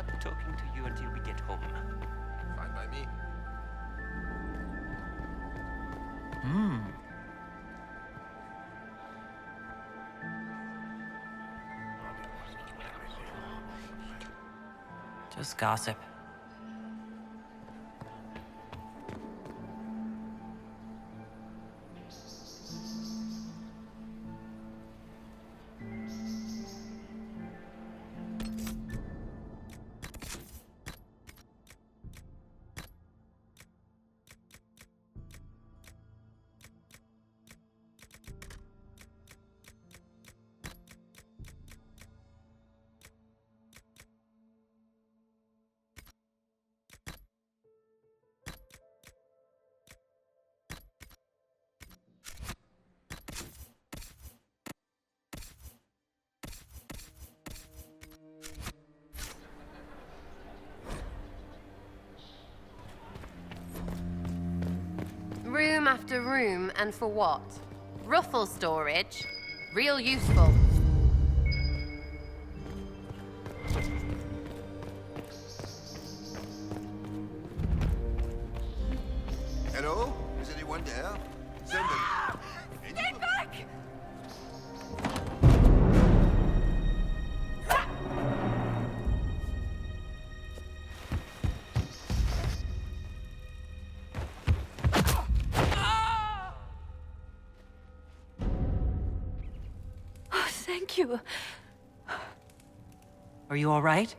not talking to you until we get home. Fine by me. Just gossip. Room after room, and for what? Ruffle storage? Real useful. Hello? Is anyone there? Somebody. Stay back! Oh, thank you. Are you all right?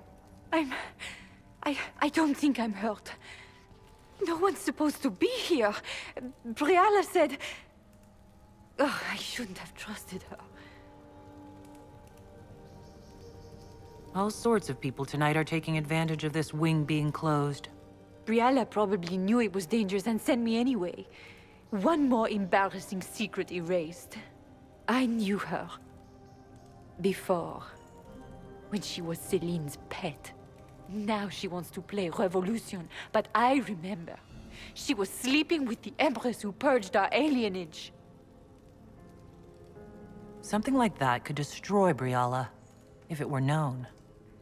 I don't think I'm hurt. No one's supposed to be here. Briala said... Oh, I shouldn't have trusted her. All sorts of people tonight are taking advantage of this wing being closed. Briala probably knew it was dangerous and sent me anyway. One more embarrassing secret erased. I knew her. Before. When she was Celine's pet. Now she wants to play Revolution, but I remember. She was sleeping with the Empress who purged our alienage. Something like that could destroy Briala, if it were known.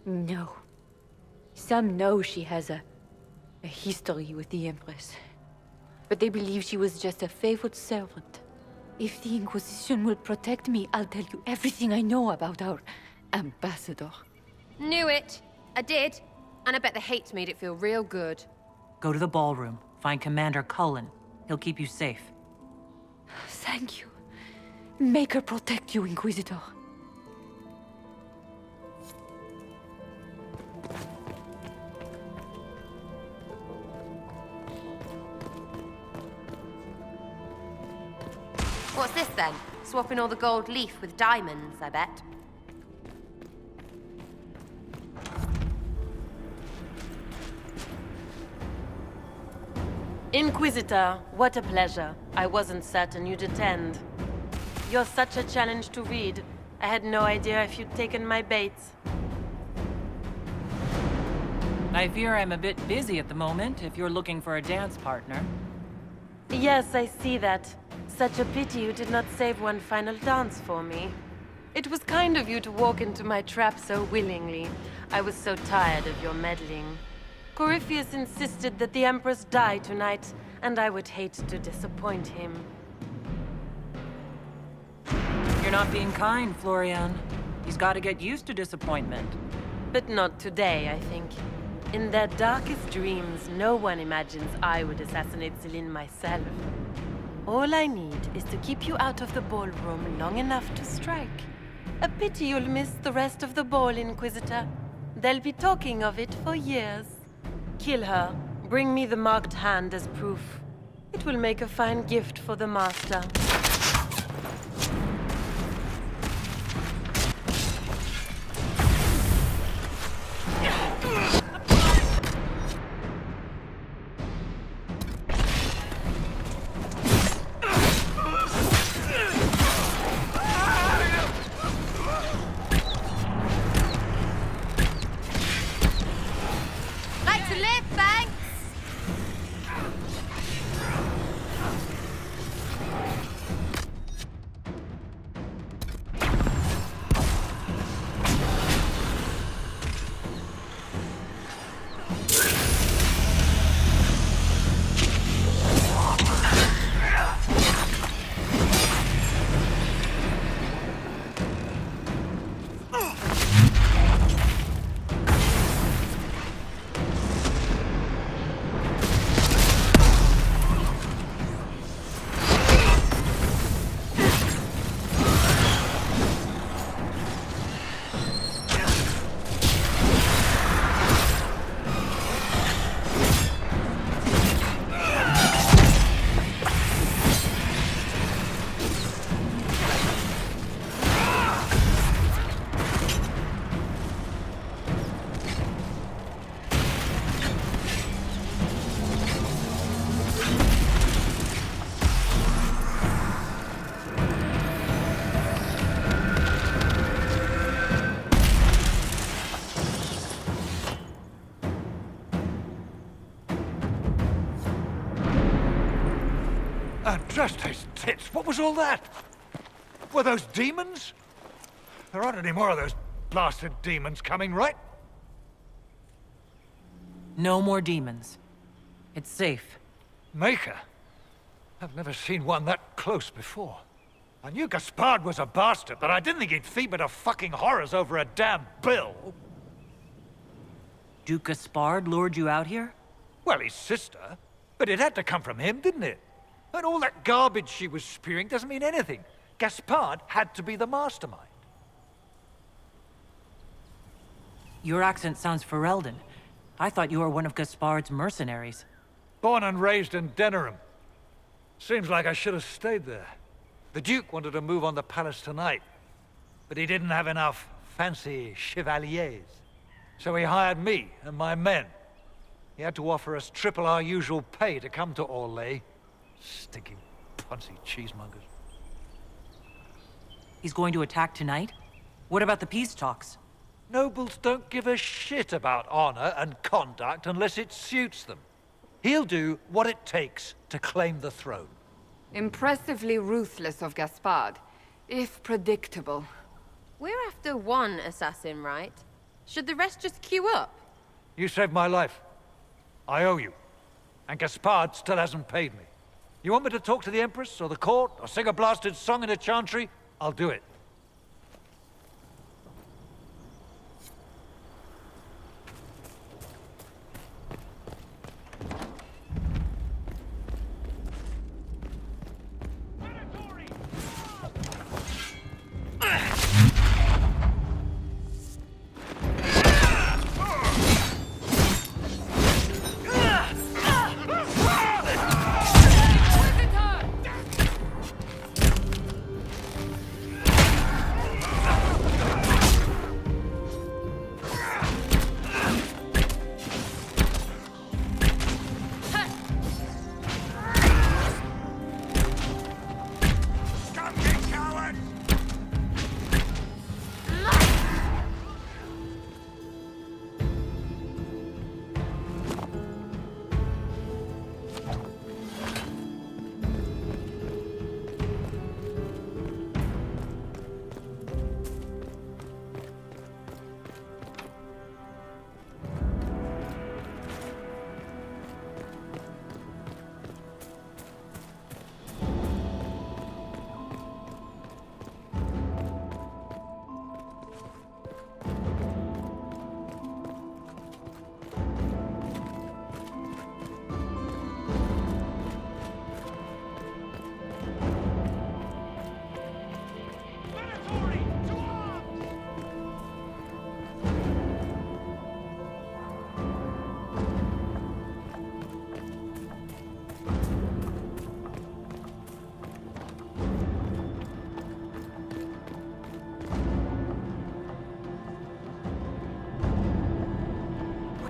No. Some know she has a history with the Empress. But they believe she was just a favorite servant. If the Inquisition will protect me, I'll tell you everything I know about our ambassador. Knew it. I did. And I bet the hate made it feel real good. Go to the ballroom. Find Commander Cullen. He'll keep you safe. Thank you. Make her protect you, Inquisitor. What's this then? Swapping all the gold leaf with diamonds, I bet. Inquisitor, what a pleasure. I wasn't certain you'd attend. You're such a challenge to read. I had no idea if you'd taken my bait. I fear I'm a bit busy at the moment, if you're looking for a dance partner. Yes, I see that. Such a pity you did not save one final dance for me. It was kind of you to walk into my trap so willingly. I was so tired of your meddling. Corypheus insisted that the Empress die tonight, and I would hate to disappoint him. You're not being kind, Florian. He's got to get used to disappointment. But not today, I think. In their darkest dreams, no one imagines I would assassinate Celine myself. All I need is to keep you out of the ballroom long enough to strike. A pity you'll miss the rest of the ball, Inquisitor. They'll be talking of it for years. Kill her. Bring me the marked hand as proof. It will make a fine gift for the Master. Like to live, thanks! Just his tits. What was all that? Were those demons? There aren't any more of those blasted demons coming, right? No more demons. It's safe. Maker? I've never seen one that close before. I knew Gaspard was a bastard, but I didn't think he'd feed me to fucking horrors over a damn bill. Duke Gaspard lured you out here? Well, his sister. But it had to come from him, didn't it? And all that garbage she was spewing doesn't mean anything. Gaspard had to be the mastermind. Your accent sounds Ferelden. I thought you were one of Gaspard's mercenaries. Born and raised in Denerim. Seems like I should have stayed there. The Duke wanted to move on the palace tonight, but he didn't have enough fancy chevaliers. So he hired me and my men. He had to offer us triple our usual pay to come to Orlais. Stinking, punsy cheesemongers. He's going to attack tonight? What about the peace talks? Nobles don't give a shit about honor and conduct unless it suits them. He'll do what it takes to claim the throne. Impressively ruthless of Gaspard, if predictable. We're after one assassin, right? Should the rest just queue up? You saved my life. I owe you. And Gaspard still hasn't paid me. You want me to talk to the Empress, or the court, or sing a blasted song in a chantry? I'll do it.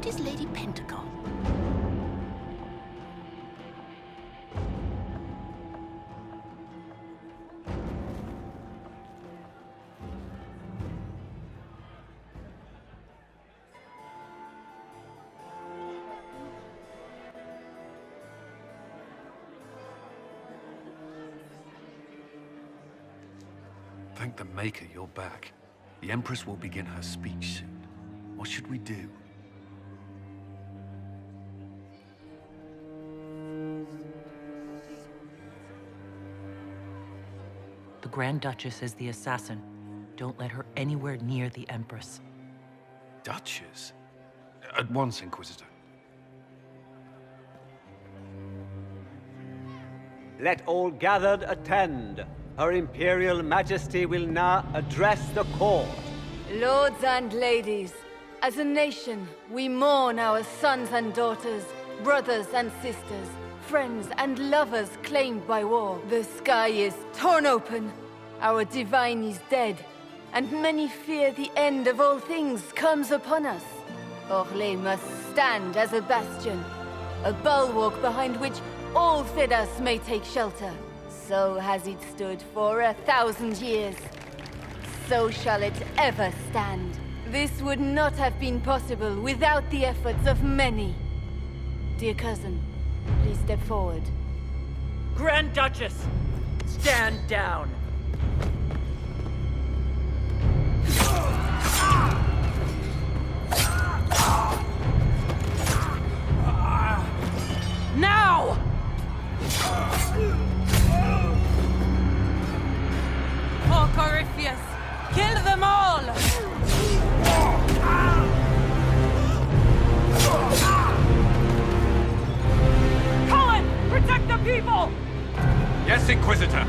Is Lady Pentagon? Thank the Maker you're back. The Empress will begin her speech soon. What should we do? The Grand Duchess is the assassin. Don't let her anywhere near the Empress. Duchess? At once, Inquisitor. Let all gathered attend. Her Imperial Majesty will now address the court. Lords and ladies, as a nation, we mourn our sons and daughters, brothers and sisters, friends and lovers claimed by war. The sky is torn open, our divine is dead, and many fear the end of all things comes upon us. Orlais must stand as a bastion, a bulwark behind which all Thedas may take shelter. So has it stood for 1,000 years. So shall it ever stand. This would not have been possible without the efforts of many. Dear cousin, please step forward. Grand Duchess, stand down. Now! Oh, Corypheus, kill them all! Colin, protect the people! Yes, Inquisitor.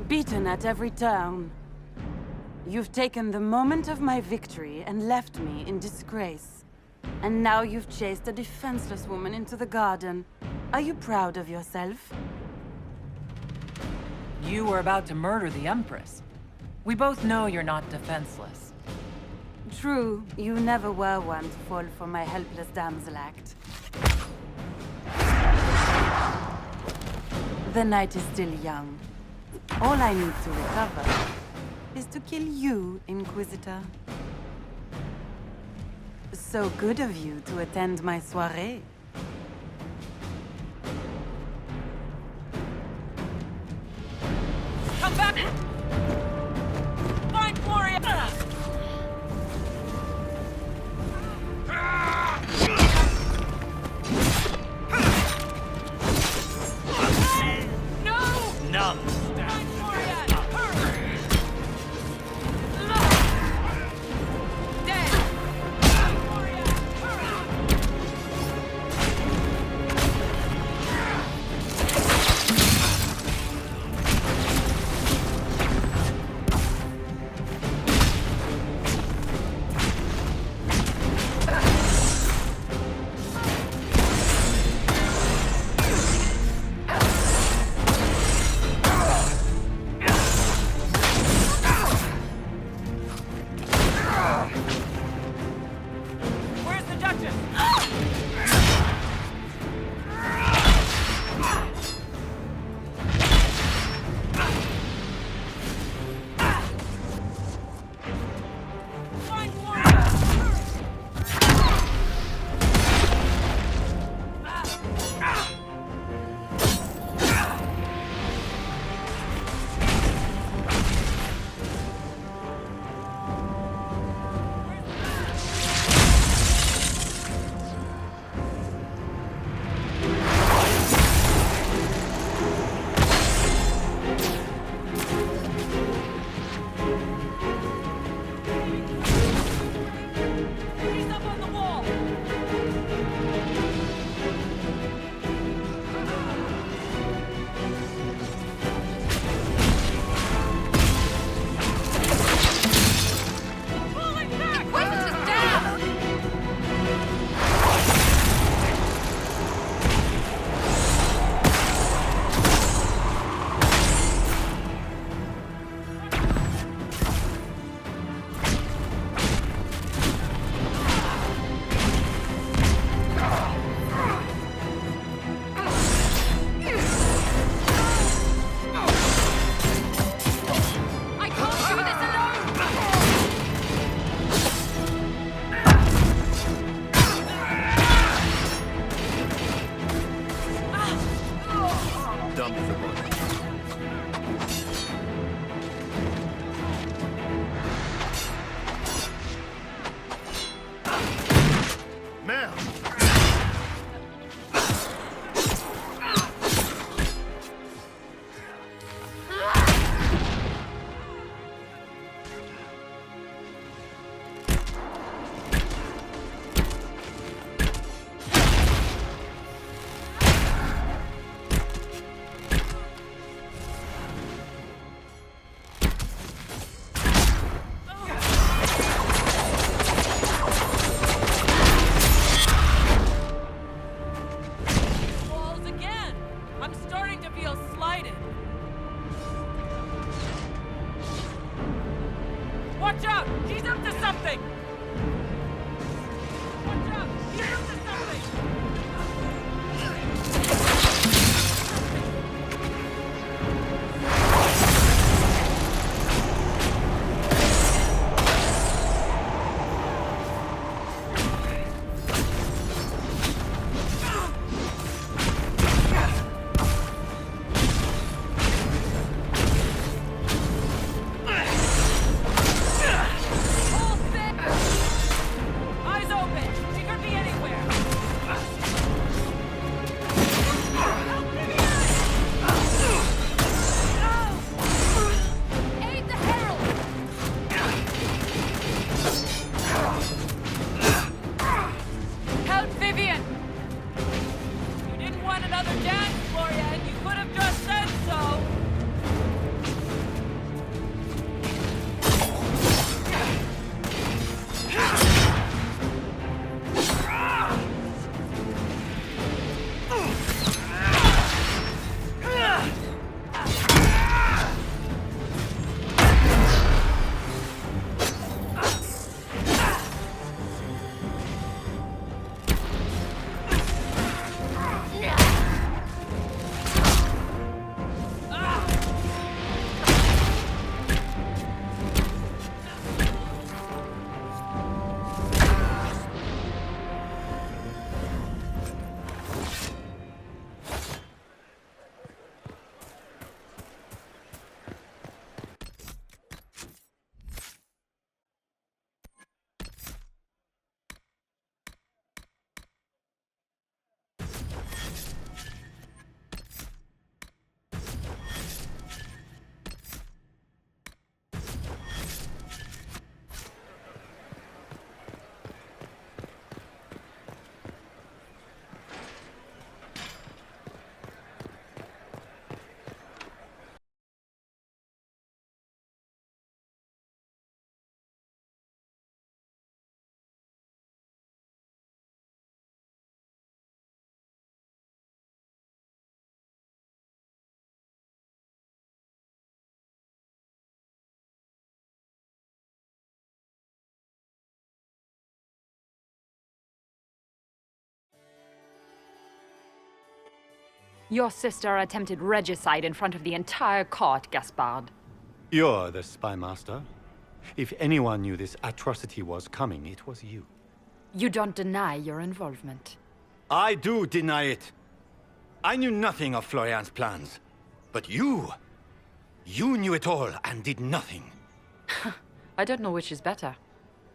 Beaten at every turn. You've taken the moment of my victory and left me in disgrace. And now you've chased a defenseless woman into the garden. Are you proud of yourself? You were about to murder the Empress. We both know you're not defenseless. True, you never were one to fall for my helpless damsel act. The night is still young. All I need to recover is to kill you, Inquisitor. So good of you to attend my soirée. Come back! Find Gloria! No! None. Watch out! He's up to something! Watch out! He's up to something! Your sister attempted regicide in front of the entire court, Gaspard. You're the spy master. If anyone knew this atrocity was coming, it was you. You don't deny your involvement. I do deny it. I knew nothing of Florian's plans. But you knew it all and did nothing. I don't know which is better.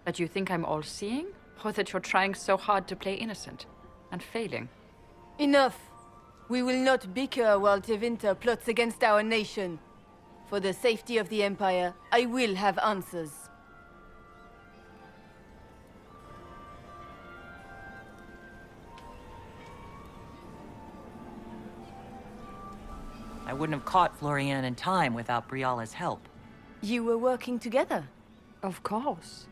That you think I'm all-seeing, or that you're trying so hard to play innocent and failing. Enough. We will not bicker while Tevinter plots against our nation. For the safety of the Empire, I will have answers. I wouldn't have caught Florian in time without Briala's help. You were working together? Of course.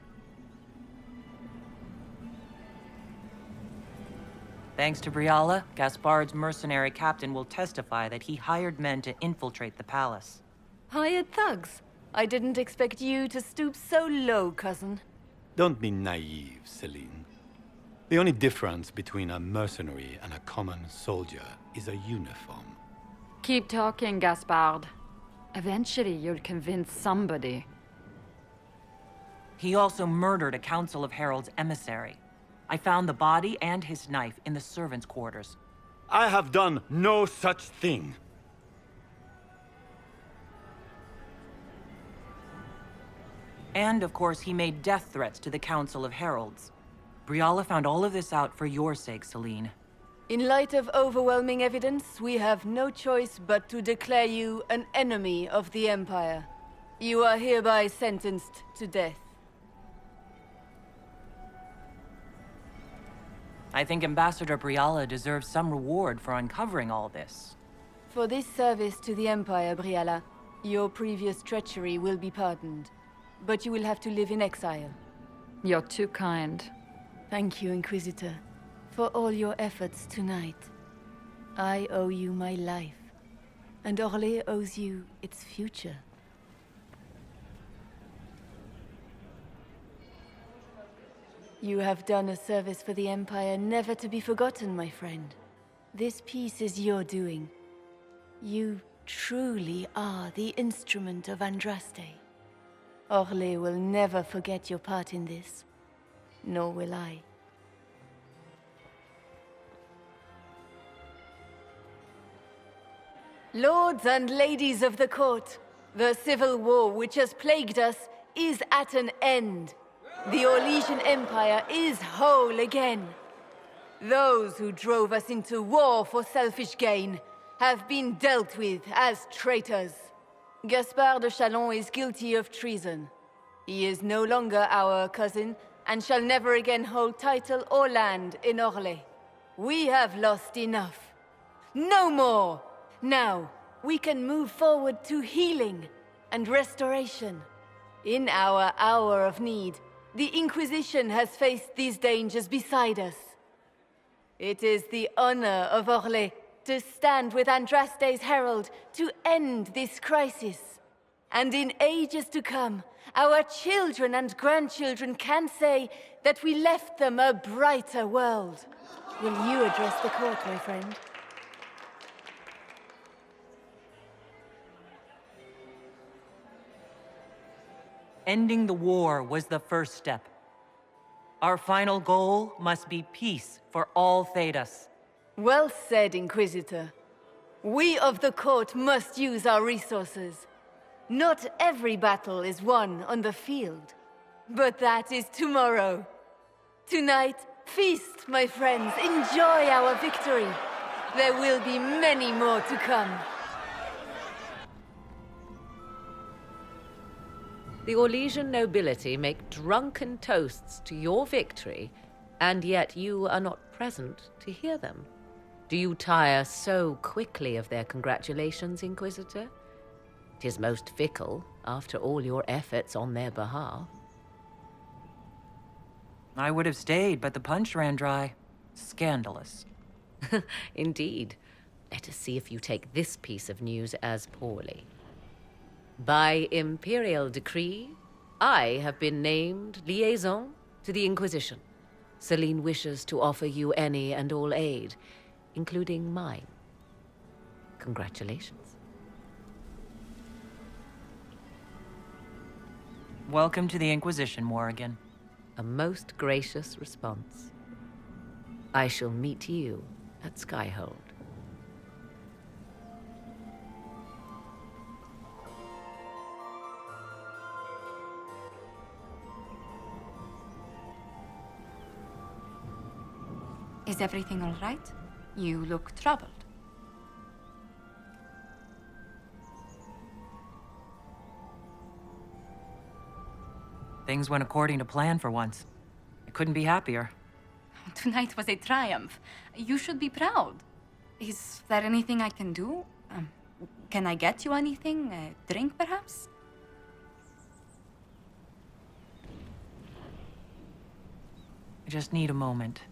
Thanks to Briala, Gaspard's mercenary captain will testify that he hired men to infiltrate the palace. Hired thugs? I didn't expect you to stoop so low, cousin. Don't be naive, Celine. The only difference between a mercenary and a common soldier is a uniform. Keep talking, Gaspard. Eventually, you'll convince somebody. He also murdered a Council of Heralds emissary. I found the body and his knife in the servants' quarters. I have done no such thing. And, of course, he made death threats to the Council of Heralds. Briala found all of this out for your sake, Celine. In light of overwhelming evidence, we have no choice but to declare you an enemy of the Empire. You are hereby sentenced to death. I think Ambassador Briala deserves some reward for uncovering all this. For this service to the Empire, Briala, your previous treachery will be pardoned. But you will have to live in exile. You're too kind. Thank you, Inquisitor, for all your efforts tonight. I owe you my life, and Orlais owes you its future. You have done a service for the Empire never to be forgotten, my friend. This piece is your doing. You truly are the instrument of Andraste. Orlais will never forget your part in this. Nor will I. Lords and ladies of the court, the civil war which has plagued us is at an end. The Orlesian Empire is whole again. Those who drove us into war for selfish gain have been dealt with as traitors. Gaspard de Chalon is guilty of treason. He is no longer our cousin and shall never again hold title or land in Orlais. We have lost enough. No more! Now, we can move forward to healing and restoration. In our hour of need, the Inquisition has faced these dangers beside us. It is the honor of Orlais to stand with Andraste's herald to end this crisis. And in ages to come, our children and grandchildren can say that we left them a brighter world. Will you address the court, my friend? Ending the war was the first step. Our final goal must be peace for all Thedas. Well said, Inquisitor. We of the court must use our resources. Not every battle is won on the field, but that is tomorrow. Tonight, feast, my friends. Enjoy our victory. There will be many more to come. The Orlesian nobility make drunken toasts to your victory, and yet you are not present to hear them. Do you tire so quickly of their congratulations, Inquisitor? 'Tis most fickle, after all your efforts on their behalf. I would have stayed, but the punch ran dry. Scandalous. Indeed. Let us see if you take this piece of news as poorly. By imperial decree, I have been named liaison to the Inquisition. Celine wishes to offer you any and all aid, including mine. Congratulations. Welcome to the Inquisition, Morrigan. A most gracious response. I shall meet you at Skyhold. Is everything all right? You look troubled. Things went according to plan for once. I couldn't be happier. Tonight was a triumph. You should be proud. Is there anything I can do? Can I get you anything? A drink, perhaps? I just need a moment.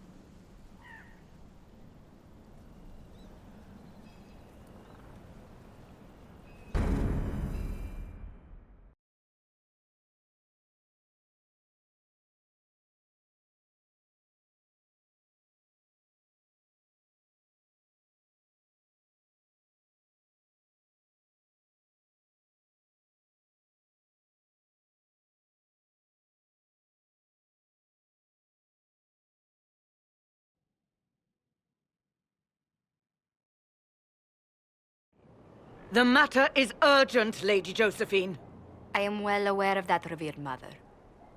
The matter is urgent, Lady Josephine. I am well aware of that, revered mother.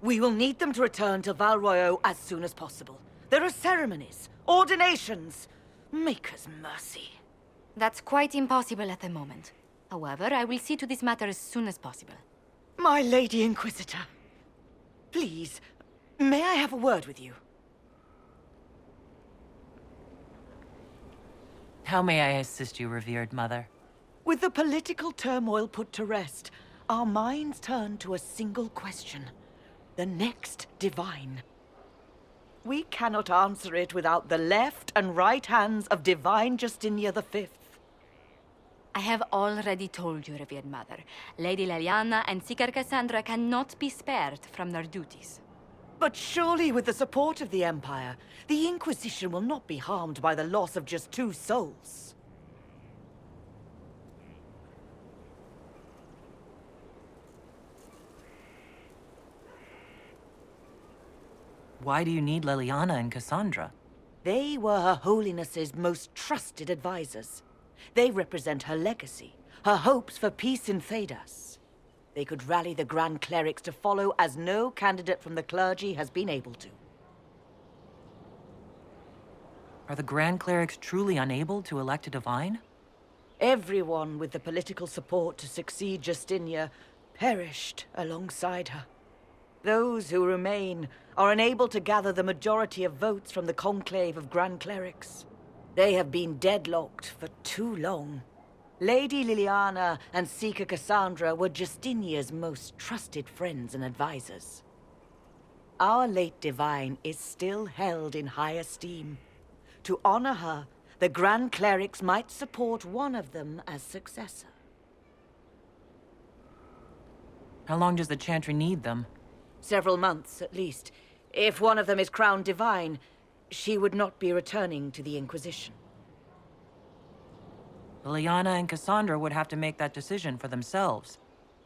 We will need them to return to Val Royeaux as soon as possible. There are ceremonies, ordinations. Maker's mercy. That's quite impossible at the moment. However, I will see to this matter as soon as possible. My Lady Inquisitor. Please, may I have a word with you? How may I assist you, revered mother? With the political turmoil put to rest, our minds turn to a single question. The next divine. We cannot answer it without the left and right hands of Divine Justinia V. I have already told you, revered mother. Lady Leliana and Seeker Cassandra cannot be spared from their duties. But surely with the support of the Empire, the Inquisition will not be harmed by the loss of just 2 souls. Why do you need Liliana and Cassandra? They were Her Holiness's most trusted advisors. They represent her legacy, her hopes for peace in Thedas. They could rally the Grand Clerics to follow as no candidate from the clergy has been able to. Are the Grand Clerics truly unable to elect a divine? Everyone with the political support to succeed Justinia perished alongside her. Those who remain are unable to gather the majority of votes from the conclave of Grand Clerics. They have been deadlocked for too long. Lady Liliana and Seeker Cassandra were Justinia's most trusted friends and advisors. Our late divine is still held in high esteem. To honor her, the Grand Clerics might support one of them as successor. How long does the Chantry need them? Several months, at least. If one of them is crowned divine, she would not be returning to the Inquisition. Liliana and Cassandra would have to make that decision for themselves.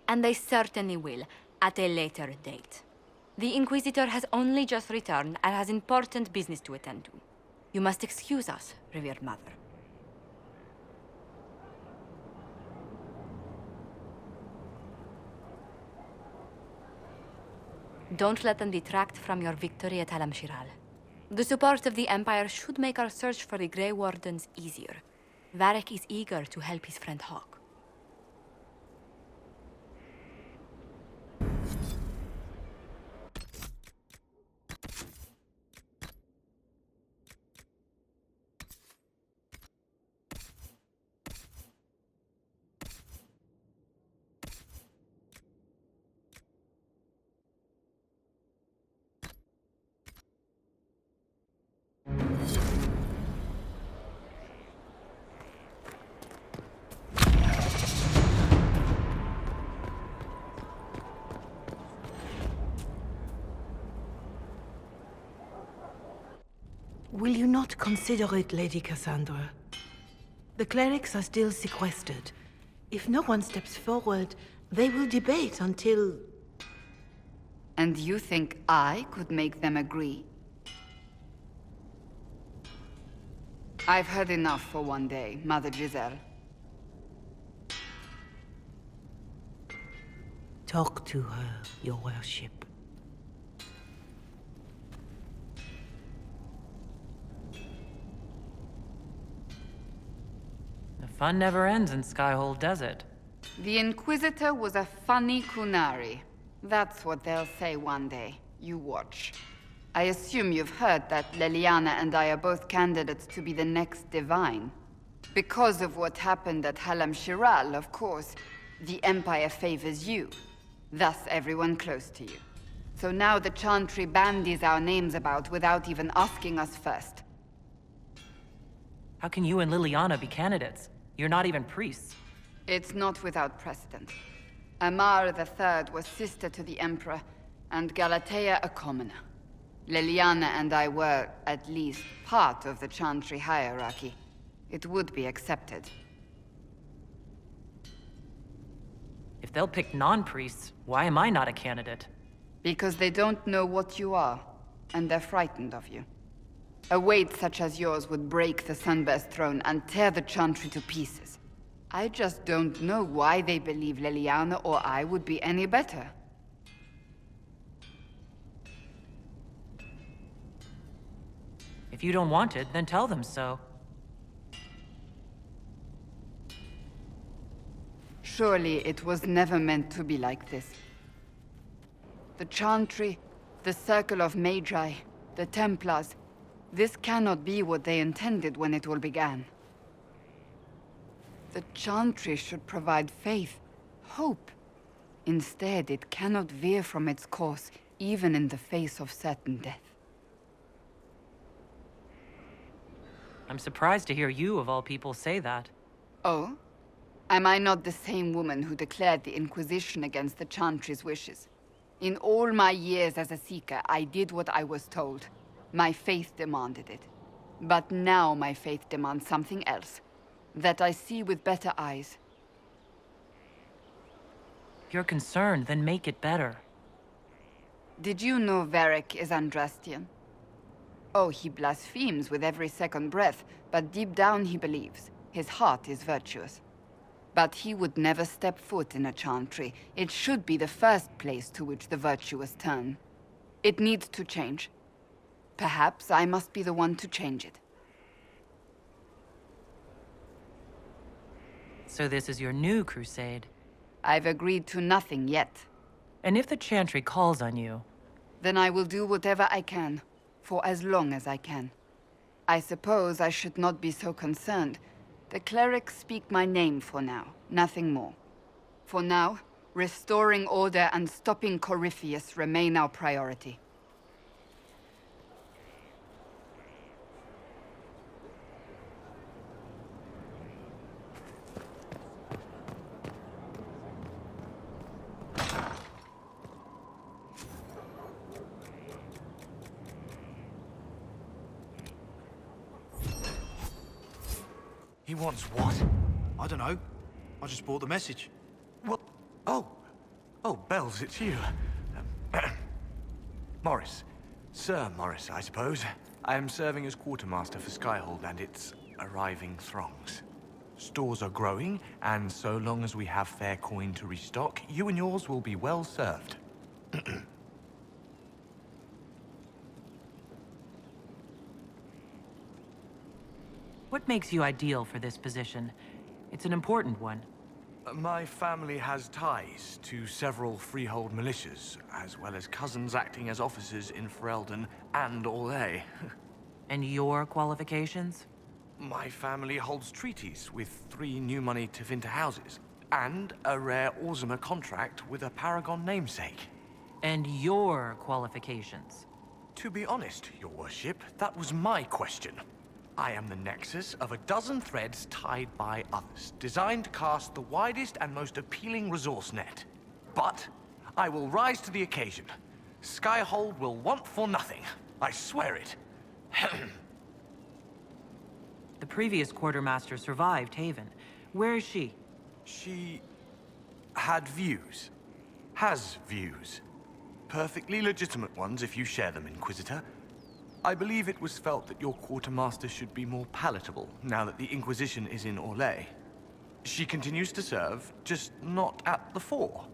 And they certainly will, at a later date. The Inquisitor has only just returned and has important business to attend to. You must excuse us, revered mother. Don't let them detract from your victory at Alam Shiral. The support of the Empire should make our search for the Grey Wardens easier. Varric is eager to help his friend Hawk. Will you not consider it, Lady Cassandra? The clerics are still sequestered. If no one steps forward, they will debate until... And you think I could make them agree? I've heard enough for one day, Mother Giselle. Talk to her, Your Worship. The fun never ends in Skyhold, does it? The Inquisitor was a funny Kunari. That's what they'll say one day. You watch. I assume you've heard that Liliana and I are both candidates to be the next divine. Because of what happened at Halam Shiral, of course, the Empire favors you. Thus everyone close to you. So now the Chantry bandies our names about without even asking us first. How can you and Liliana be candidates? You're not even priests. It's not without precedent. Amar III was sister to the Emperor, and Galatea a commoner. Liliana and I were, at least, part of the Chantry hierarchy. It would be accepted. If they'll pick non-priests, why am I not a candidate? Because they don't know what you are, and they're frightened of you. A weight such as yours would break the Sunburst throne and tear the Chantry to pieces. I just don't know why they believe Liliana or I would be any better. If you don't want it, then tell them so. Surely it was never meant to be like this. The Chantry, the Circle of Magi, the Templars, this cannot be what they intended when it all began. The Chantry should provide faith, hope. Instead, it cannot veer from its course, even in the face of certain death. I'm surprised to hear you, of all people, say that. Oh? Am I not the same woman who declared the Inquisition against the Chantry's wishes? In all my years as a seeker, I did what I was told. My faith demanded it. But now my faith demands something else. That I see with better eyes. If you're concerned, then make it better. Did you know Varric is Andrastian? Oh, he blasphemes with every second breath, but deep down he believes. His heart is virtuous. But he would never step foot in a chantry. It should be the first place to which the virtuous turn. It needs to change. Perhaps I must be the one to change it. So this is your new crusade? I've agreed to nothing yet. And if the Chantry calls on you? Then I will do whatever I can, for as long as I can. I suppose I should not be so concerned. The clerics speak my name for now, nothing more. For now, restoring order and stopping Corypheus remain our priority. He wants what? I don't know. I just brought the message. Well, oh, Bells, it's you. Morris. Sir Morris, I suppose. I am serving as quartermaster for Skyhold and its arriving throngs. Stores are growing, and so long as we have fair coin to restock, you and yours will be well served. What makes you ideal for this position? It's an important one. My family has ties to several freehold militias, as well as cousins acting as officers in Ferelden and Orlais. And your qualifications? My family holds treaties with 3 new money Tevinter houses, and a rare Orzuma contract with a Paragon namesake. And your qualifications? To be honest, your worship, that was my question. I am the nexus of a dozen threads tied by others, designed to cast the widest and most appealing resource net. But I will rise to the occasion. Skyhold will want for nothing. I swear it. The previous quartermaster survived Haven. Where is she? She had views. Has views. Perfectly legitimate ones if you share them, Inquisitor. I believe it was felt that your quartermaster should be more palatable now that the Inquisition is in Orlais. She continues to serve, just not at the fore.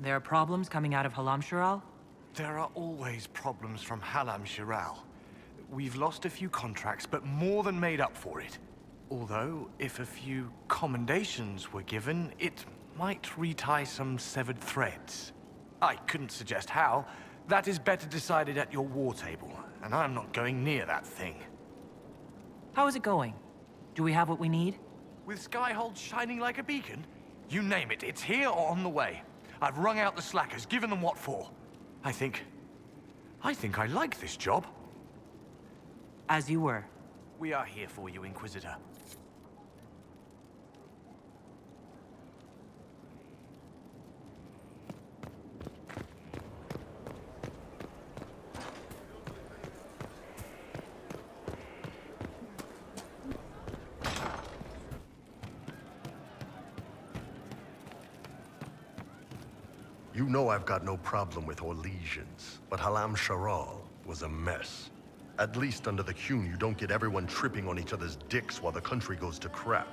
There are problems coming out of Halam Shiral? There are always problems from Halam Shiral. We've lost a few contracts, but more than made up for it. Although, if a few commendations were given, it might retie some severed threads. I couldn't suggest how. That is better decided at your war table, and I'm not going near that thing. How is it going? Do we have what we need? With Skyhold shining like a beacon? You name it, it's here or on the way. I've wrung out the slackers, given them what for. I think I like this job. As you were. We are here for you, Inquisitor. You know I've got no problem with Orlesians, but Halam Shiral was a mess. At least under the Qun, you don't get everyone tripping on each other's dicks while the country goes to crap.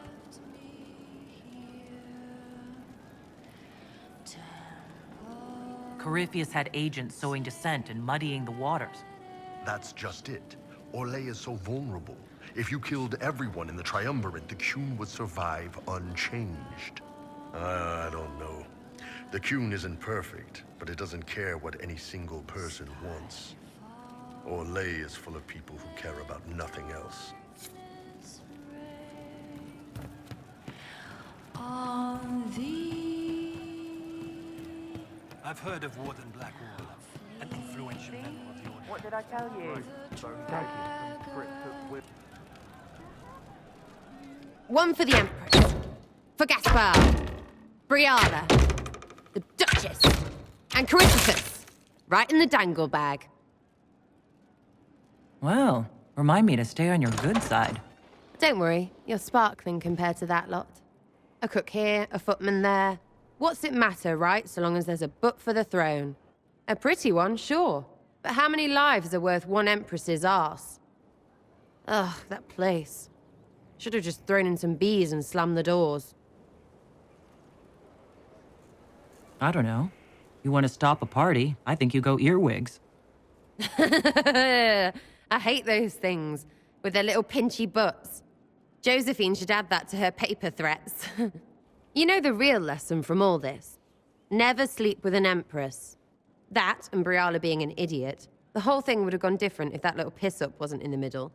Corypheus had agents sowing dissent and muddying the waters. That's just it. Orlais is so vulnerable. If you killed everyone in the Triumvirate, the Qun would survive unchanged. I don't know. The Qun isn't perfect, but it doesn't care what any single person wants. Orlais is full of people who care about nothing else. I've heard of Warden Blackwall, an influential member of the Order. What did I tell you? One for the Empress. For Gaspar. Brianna. And Corypticus! Right in the dangle bag. Well, remind me to stay on your good side. Don't worry, you're sparkling compared to that lot. A cook here, a footman there. What's it matter, right, so long as there's a butt for the throne? A pretty one, sure. But how many lives are worth one empress's arse? Ugh, that place. Should have just thrown in some bees and slammed the doors. I don't know. You want to stop a party? I think you go earwigs. I hate those things, with their little pinchy butts. Josephine should add that to her paper threats. You know the real lesson from all this? Never sleep with an empress. That, and Briala being an idiot. The whole thing would have gone different if that little piss-up wasn't in the middle.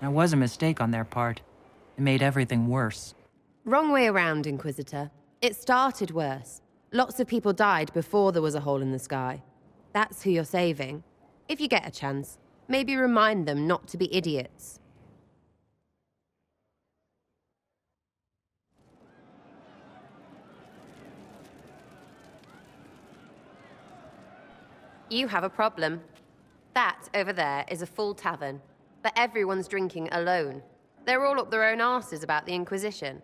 That was a mistake on their part. It made everything worse. Wrong way around, Inquisitor. It started worse. Lots of people died before there was a hole in the sky. That's who you're saving. If you get a chance, maybe remind them not to be idiots. You have a problem. That, over there, is a full tavern. But everyone's drinking alone. They're all up their own arses about the Inquisition.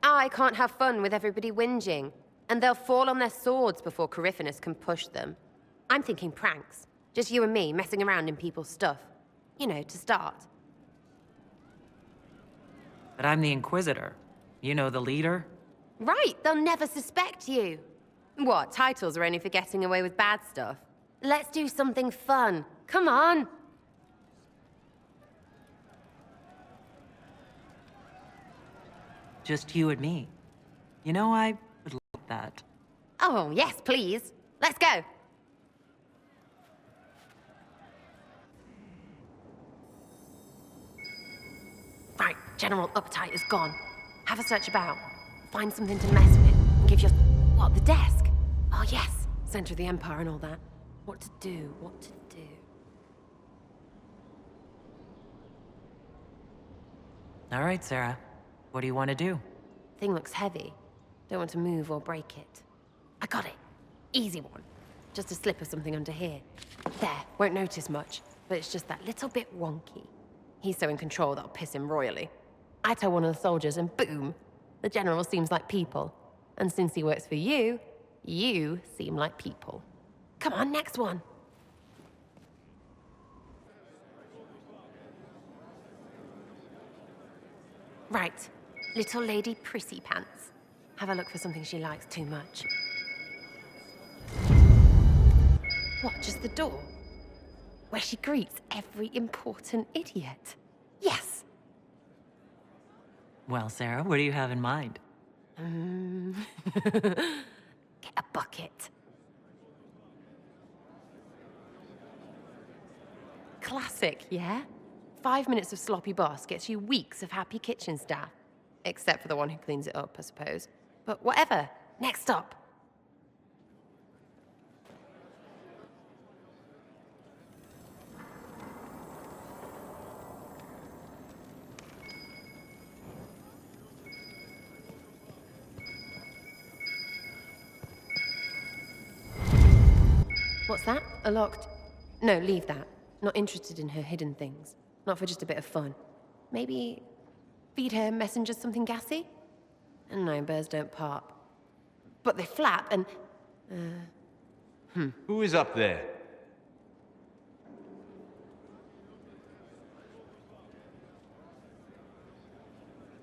I can't have fun with everybody whinging, and they'll fall on their swords before Corypticus can push them. I'm thinking pranks. Just you and me messing around in people's stuff. You know, to start. But I'm the Inquisitor. You know, the leader? Right, they'll never suspect you. What, titles are only for getting away with bad stuff? Let's do something fun. Come on! Just you and me. You know, I would like that. Oh, yes, please. Let's go. Right, general uptight is gone. Have a search about. Find something to mess with. And give your... What, the desk? Oh, yes. Center of the Empire and all that. What to do, what to do. All right, Sarah. What do you want to do? Thing looks heavy. Don't want to move or break it. I got it. Easy one. Just a slip of something under here. There, won't notice much, but it's just that little bit wonky. He's so in control that'll piss him royally. I tell one of the soldiers and boom! The general seems like people. And since he works for you, you seem like people. Come on, next one. Right. Little Lady Prissy Pants. Have a look for something she likes too much. What, just the door? Where she greets every important idiot. Yes! Well, Sarah, what do you have in mind? Get a bucket. Classic, yeah? 5 minutes of sloppy boss gets you weeks of happy kitchen staff. Except for the one who cleans it up, I suppose. But whatever. Next up. What's that? A locked... No, leave that. Not interested in her hidden things. Not for just a bit of fun. Maybe... feed her messengers something gassy? No, birds don't pop. But they flap and... Who is up there?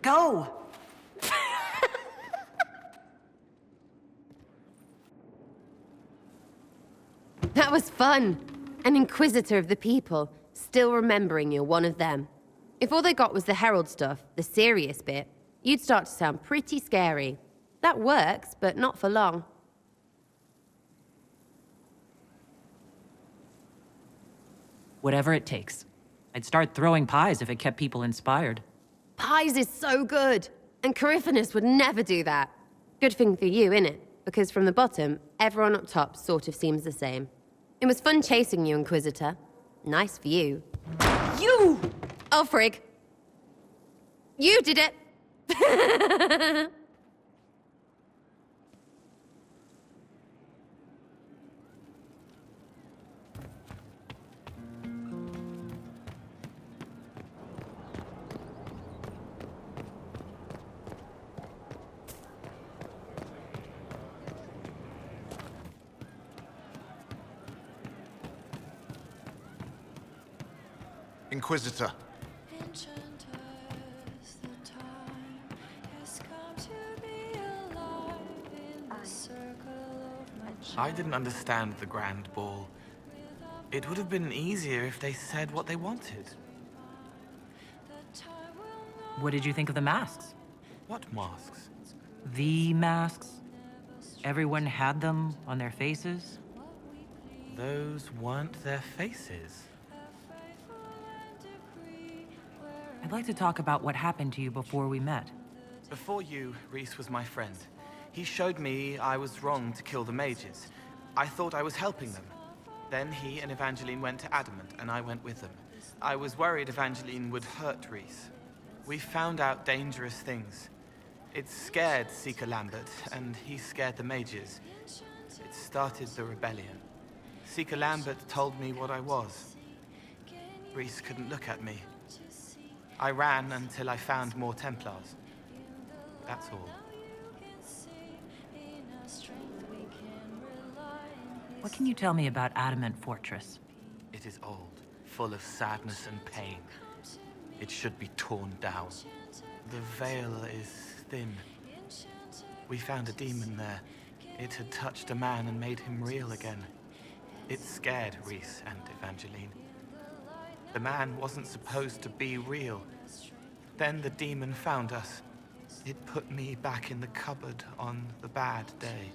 Go! That was fun. An inquisitor of the people, still remembering you're one of them. If all they got was the herald stuff, the serious bit, you'd start to sound pretty scary. That works, but not for long. Whatever it takes. I'd start throwing pies if it kept people inspired. Pies is so good, and Corypticus would never do that. Good thing for you, innit? Because from the bottom, everyone up top sort of seems the same. It was fun chasing you, Inquisitor. Nice view. You! Oh, frig. You did it! Inquisitor. I didn't understand the Grand Ball. It would have been easier if they said what they wanted. What did you think of the masks? What masks? The masks? Everyone had them on their faces? Those weren't their faces. I'd like to talk about what happened to you before we met. Before you, Reese was my friend. He showed me I was wrong to kill the mages. I thought I was helping them. Then he and Evangeline went to Adamant, and I went with them. I was worried Evangeline would hurt Reese. We found out dangerous things. It scared Seeker Lambert, and he scared the mages. It started the rebellion. Seeker Lambert told me what I was. Reese couldn't look at me. I ran until I found more Templars. That's all. What can you tell me about Adamant Fortress? It is old, full of sadness and pain. It should be torn down. The veil is thin. We found a demon there. It had touched a man and made him real again. It scared Reese and Evangeline. The man wasn't supposed to be real. Then the demon found us. It put me back in the cupboard on the bad day.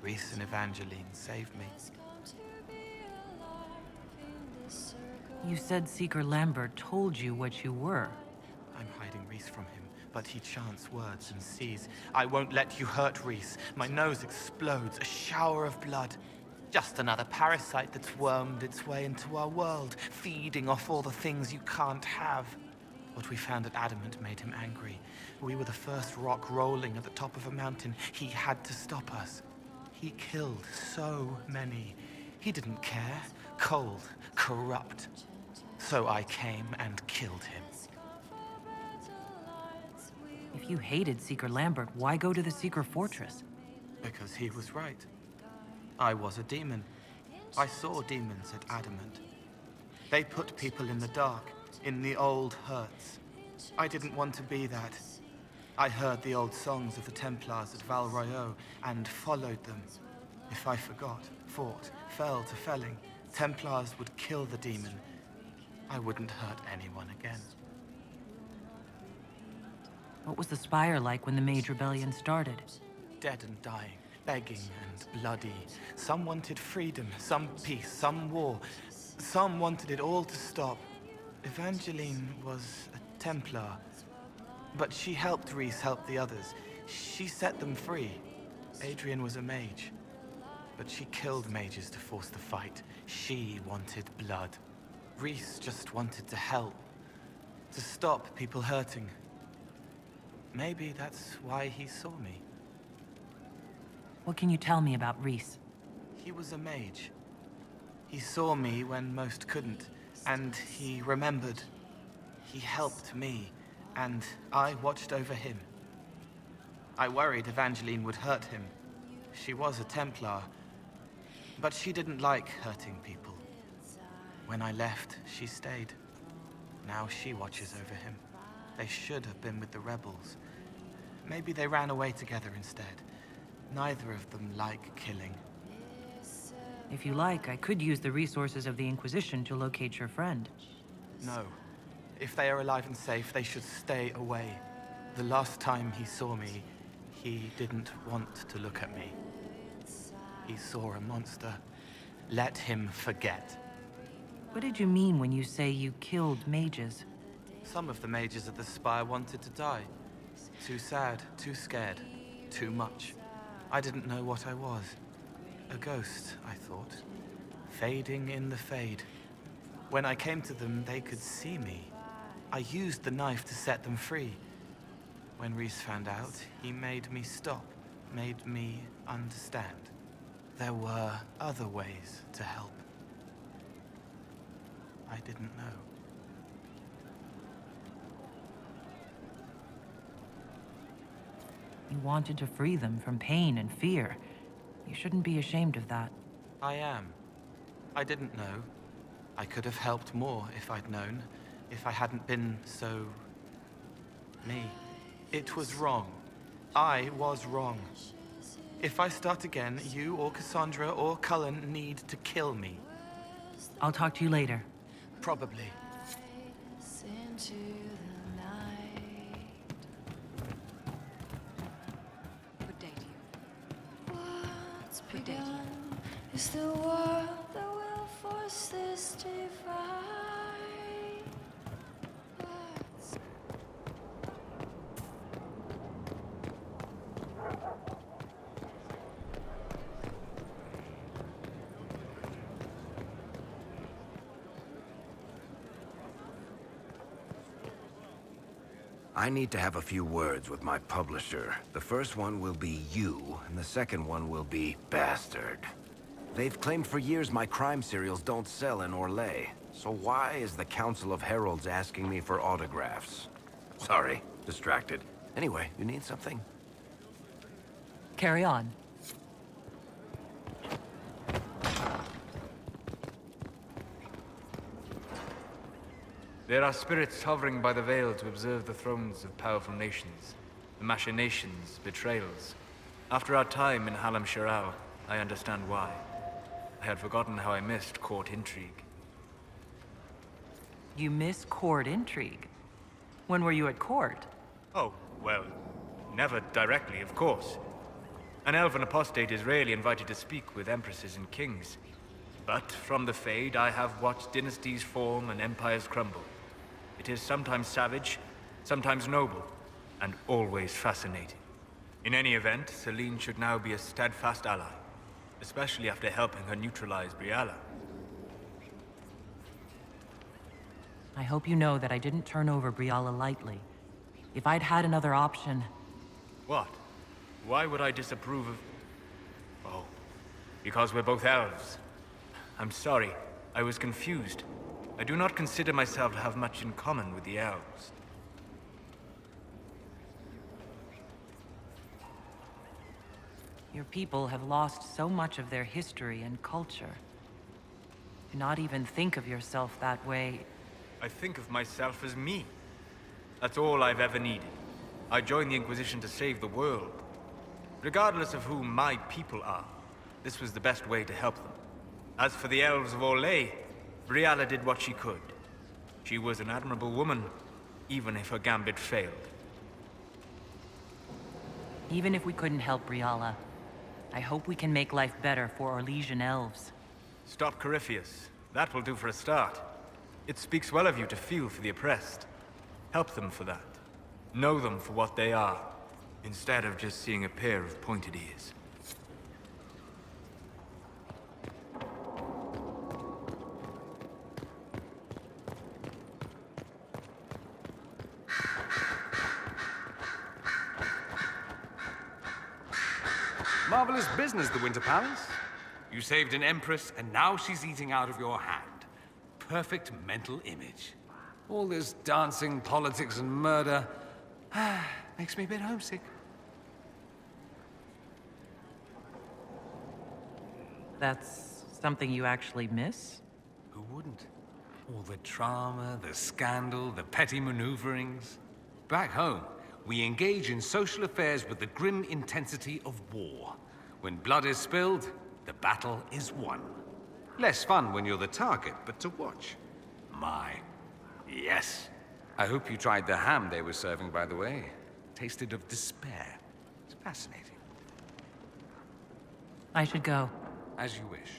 Reese and Evangeline saved me. You said Seeker Lambert told you what you were. I'm hiding Reese from him, but he chants words and sees. I won't let you hurt Reese. My nose explodes, a shower of blood. Just another parasite that's wormed its way into our world, feeding off all the things you can't have. What we found at Adamant made him angry. We were the first rock rolling at the top of a mountain. He had to stop us. He killed so many. He didn't care. Cold, corrupt. So I came and killed him. If you hated Seeker Lambert, why go to the Seeker Fortress? Because he was right. I was a demon. I saw demons at Adamant. They put people in the dark, in the old hurts. I didn't want to be that. I heard the old songs of the Templars at Val Royeaux and followed them. If I forgot, fought, fell to felling, Templars would kill the demon. I wouldn't hurt anyone again. What was the Spire like when the Mage Rebellion started? Dead and dying, begging and bloody. Some wanted freedom, some peace, some war. Some wanted it all to stop. Evangeline was a Templar, but she helped Reese help the others. She set them free. Adrian was a mage, but she killed mages to force the fight. She wanted blood. Reese just wanted to help, to stop people hurting. Maybe that's why he saw me. What can you tell me about Reese? He was a mage. He saw me when most couldn't, and he remembered. He helped me, and I watched over him. I worried Evangeline would hurt him. She was a Templar, but she didn't like hurting people. When I left, she stayed. Now she watches over him. They should have been with the rebels. Maybe they ran away together instead. Neither of them like killing. If you like, I could use the resources of the Inquisition to locate your friend. No. If they are alive and safe, they should stay away. The last time he saw me, he didn't want to look at me. He saw a monster. Let him forget. What did you mean when you say you killed mages? Some of the mages at the Spire wanted to die. Too sad, too scared, too much. I didn't know what I was. A ghost, I thought. Fading in the fade. When I came to them, they could see me. I used the knife to set them free. When Reese found out, he made me stop, made me understand. There were other ways to help. I didn't know. You wanted to free them from pain and fear. You shouldn't be ashamed of that. I am. I didn't know. I could have helped more if I'd known, if I hadn't been so... me. It was wrong. I was wrong. If I start again, you or Cassandra or Cullen need to kill me. I'll talk to you later. Probably. Good day to you. Good day to you. Is the world that will force this divide? I need to have a few words with my publisher. The first one will be you, and the second one will be Bastard. They've claimed for years my crime serials don't sell in Orlais. So why is the Council of Heralds asking me for autographs? Sorry, distracted. Anyway, you need something? Carry on. There are spirits hovering by the veil to observe the thrones of powerful nations, the machinations, betrayals. After our time in Halam Shirao, I understand why. I had forgotten how I missed court intrigue. You miss court intrigue? When were you at court? Oh, well, never directly, of course. An elven apostate is rarely invited to speak with empresses and kings. But from the Fade, I have watched dynasties form and empires crumble. It is sometimes savage, sometimes noble, and always fascinating. In any event, Celine should now be a steadfast ally, especially after helping her neutralize Briala. I hope you know that I didn't turn over Briala lightly. If I'd had another option... What? Why would I disapprove of... Oh, because we're both elves. I'm sorry, I was confused. I do not consider myself to have much in common with the elves. Your people have lost so much of their history and culture. Do not even think of yourself that way. I think of myself as me. That's all I've ever needed. I joined the Inquisition to save the world. Regardless of who my people are, this was the best way to help them. As for the elves of Orlais, Briala did what she could. She was an admirable woman, even if her gambit failed. Even if we couldn't help Briala, I hope we can make life better for Orlesian elves. Stop Corypheus. That will do for a start. It speaks well of you to feel for the oppressed. Help them for that. Know them for what they are, instead of just seeing a pair of pointed ears. Marvelous business, the Winter Palace. You saved an empress, and now she's eating out of your hand. Perfect mental image. All this dancing, politics, and murder makes me a bit homesick. That's something you actually miss? Who wouldn't? All the drama, the scandal, the petty maneuverings. Back home, we engage in social affairs with the grim intensity of war. When blood is spilled, the battle is won. Less fun when you're the target, but to watch. My, yes. I hope you tried the ham they were serving, by the way. Tasted of despair. It's fascinating. I should go. As you wish.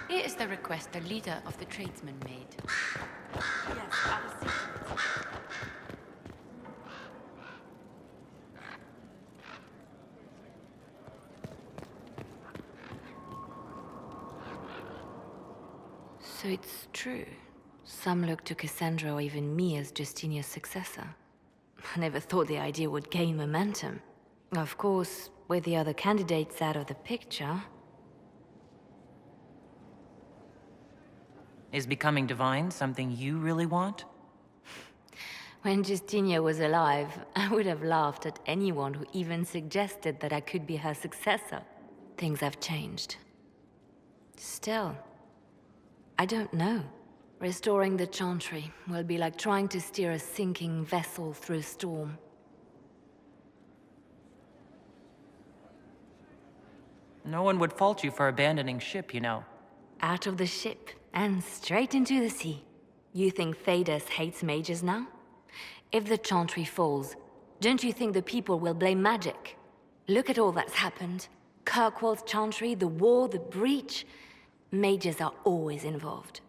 Here is the request the leader of the tradesmen made. Yes, I will see to it. So it's true. Some look to Cassandra or even me as Justinia's successor. I never thought the idea would gain momentum. Of course, with the other candidates out of the picture... Is becoming divine something you really want? When Justinia was alive, I would have laughed at anyone who even suggested that I could be her successor. Things have changed. Still, I don't know. Restoring the Chantry will be like trying to steer a sinking vessel through a storm. No one would fault you for abandoning ship, you know. Out of the ship, and straight into the sea. You think Thedas hates mages now? If the Chantry falls, don't you think the people will blame magic? Look at all that's happened. Kirkwall's Chantry, the war, the breach. Mages are always involved.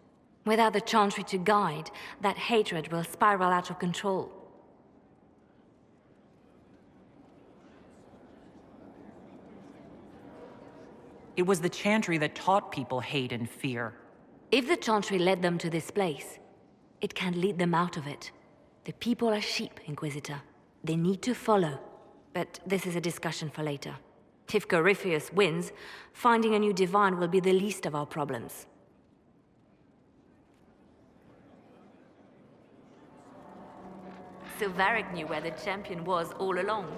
Without the Chantry to guide, that hatred will spiral out of control. It was the Chantry that taught people hate and fear. If the Chantry led them to this place, it can lead them out of it. The people are sheep, Inquisitor. They need to follow. But this is a discussion for later. If Corypheus wins, finding a new divine will be the least of our problems. Silveric knew where the champion was all along.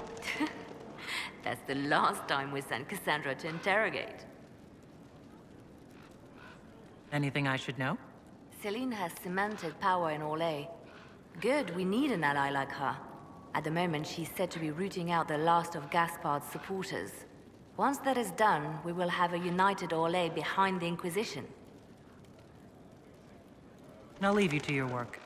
That's the last time we sent Cassandra to interrogate. Anything I should know? Celine has cemented power in Orlais. Good, we need an ally like her. At the moment, she's said to be rooting out the last of Gaspard's supporters. Once that is done, we will have a united Orlais behind the Inquisition. I'll leave you to your work.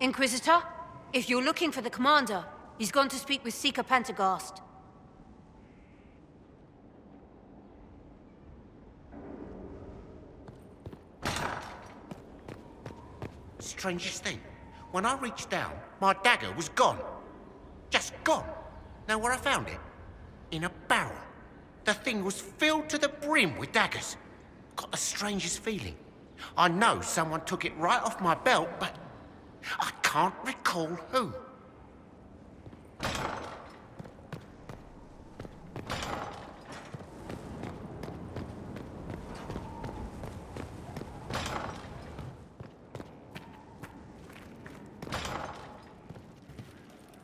Inquisitor, if you're looking for the commander, he's gone to speak with Seeker Pentecost. Strangest thing, when I reached down, my dagger was gone. Just gone. Know where I found it? In a barrel. The thing was filled to the brim with daggers. Got the strangest feeling. I know someone took it right off my belt, but I can't recall who.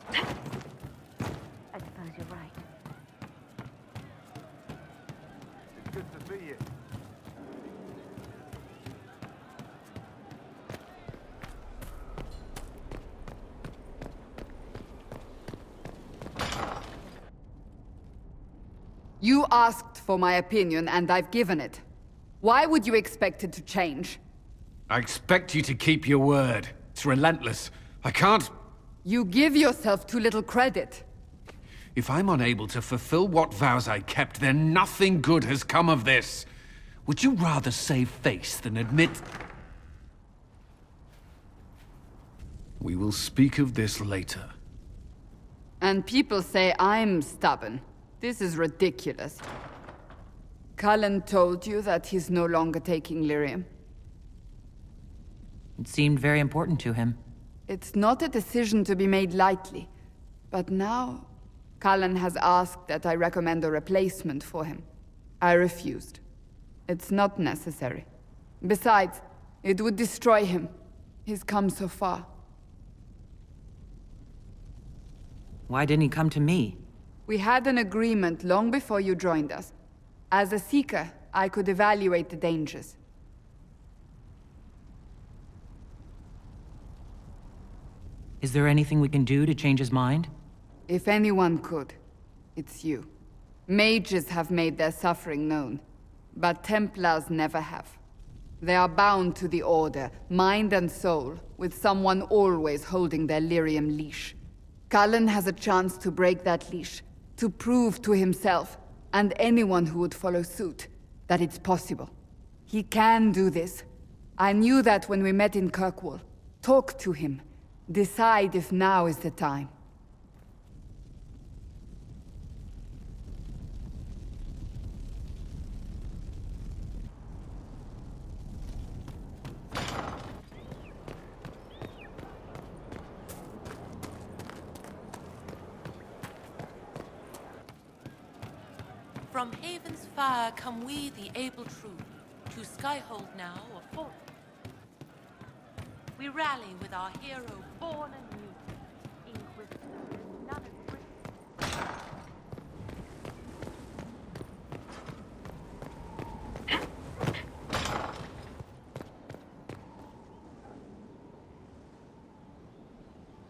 I suppose you're right. It's good to see you. You asked for my opinion, and I've given it. Why would you expect it to change? I expect you to keep your word. It's relentless. I can't... You give yourself too little credit. If I'm unable to fulfill what vows I kept, then nothing good has come of this. Would you rather save face than admit... We will speak of this later. And people say I'm stubborn. This is ridiculous. Cullen told you that he's no longer taking lyrium. It seemed very important to him. It's not a decision to be made lightly. But now, Cullen has asked that I recommend a replacement for him. I refused. It's not necessary. Besides, it would destroy him. He's come so far. Why didn't he come to me? We had an agreement long before you joined us. As a Seeker, I could evaluate the dangers. Is there anything we can do to change his mind? If anyone could, it's you. Mages have made their suffering known, but Templars never have. They are bound to the Order, mind and soul, with someone always holding their lyrium leash. Cullen has a chance to break that leash, to prove to himself, and anyone who would follow suit, that it's possible. He can do this. I knew that when we met in Kirkwall. Talk to him. Decide if now is the time. From Haven's fire come we, the able true, to Skyhold now a fallen. We rally with our hero born and